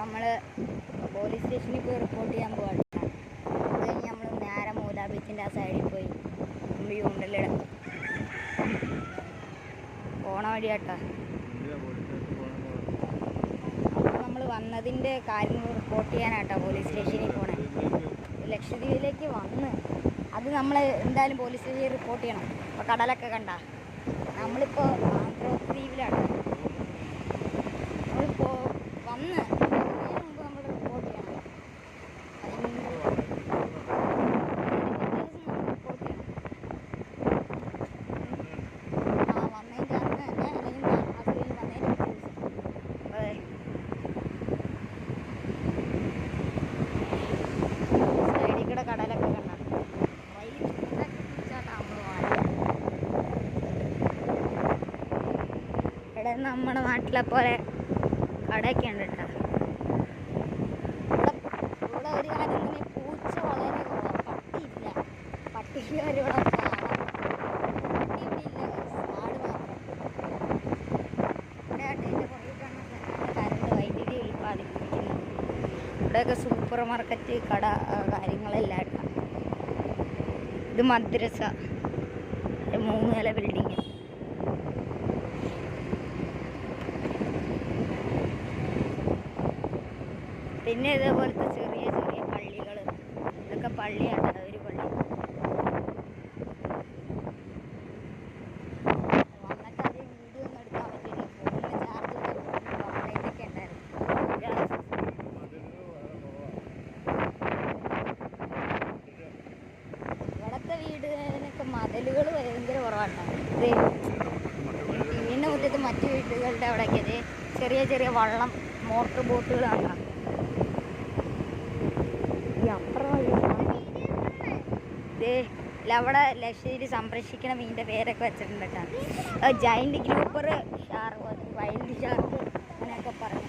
നമ്മൾ പോലീസ് സ്റ്റേഷനിൽ പോയി റിപ്പോർട്ട് ചെയ്യാൻ പോവാണ്. അത് കഴിഞ്ഞ് നമ്മൾ നേരെ മൂലാ ബീച്ചിൻ്റെ ആ സൈഡിൽ പോയി നമ്മൾ യൂണ്ടലിടാം പോണ വഴിയാട്ടാ. അപ്പോൾ നമ്മൾ വന്നതിൻ്റെ കാര്യങ്ങൾ റിപ്പോർട്ട് ചെയ്യാനാട്ടാ പോലീസ് സ്റ്റേഷനിൽ പോണേ. ലക്ഷദ്വീപിലേക്ക് വന്ന് അത് നമ്മൾ എന്തായാലും പോലീസ് സ്റ്റേഷനിൽ റിപ്പോർട്ട് ചെയ്യണം. അപ്പോൾ കടലൊക്കെ കണ്ട നമ്മളിപ്പോൾ ആന്ധ്രാദ്വീപിലാണ്. നമ്മളിപ്പോൾ വന്ന് അതിന് മുമ്പ് നമ്മൾ റിപ്പോർട്ട് ചെയ്യണം. വന്നതിൻ്റെ അന്ന് തന്നെ അല്ലെങ്കിൽ അത് കഴിഞ്ഞ് വന്നതിൻ്റെ അതെ സൈഡിൽ കൂടെ കടലൊക്കെ കണ്ട ഇവിടെ നമ്മുടെ നാട്ടിലെ പോലെ കടയൊക്കെ ഉണ്ട് കേട്ടോ. ഇവിടെ ഒരു കാര്യം തന്നെ പൂച്ച വളരെ കുറവാണ്. പട്ടിയില്ല. പട്ടിക്ക് വരെ ഇവിടെ കാണാം. പട്ടി ഇവിടെ ഇല്ല. ആട് മാത്രം. ഇവിടെ അതിൻ്റെ പുറകിട്ടാണ് കറണ്ട് വൈദ്യുതി ഉൽപ്പാദിപ്പിക്കുന്നത്. ഇവിടെയൊക്കെ സൂപ്പർ മാർക്കറ്റ് കട കാര്യങ്ങളെല്ലാം ഉണ്ട്. ഇത് മദ്രസ 3 നില ബിൽഡിങ്. പിന്നെ ഇതേപോലത്തെ ചെറിയ ചെറിയ പള്ളികൾ. ഇതൊക്കെ പള്ളിയാണ്. ഒരു പള്ളി വന്നിട്ട് അത് വീഡിയോ ഒന്നും എടുക്കാൻ പറ്റില്ല. ഫോണിൽ ചാർജ് കംപ്ലൈൻ്റൊക്കെ ഉണ്ടായിരുന്നു. ഇവിടുത്തെ വീടിനൊക്കെ മതിലുകൾ ഭയങ്കര കുറവാണ്. വീടിൻ്റെ മുറ്റത്ത് മറ്റു വീടുകളുടെ അവിടെയൊക്കെ ഇത് ചെറിയ ചെറിയ വള്ളം മോട്ടോർ ബോട്ടുകളാണ്. അവിടെ ലക്ഷദ്വീപിൽ സംരക്ഷിക്കണ മീനിൻ്റെ പേരൊക്കെ വെച്ചിട്ടുണ്ട് കേട്ടോ. ജൈൻറ്റ് ഗ്രൂപ്പർ ഷാർക്ക്, വൈൽഡ് ഷാർക്ക് അങ്ങനെയൊക്കെ പറഞ്ഞു.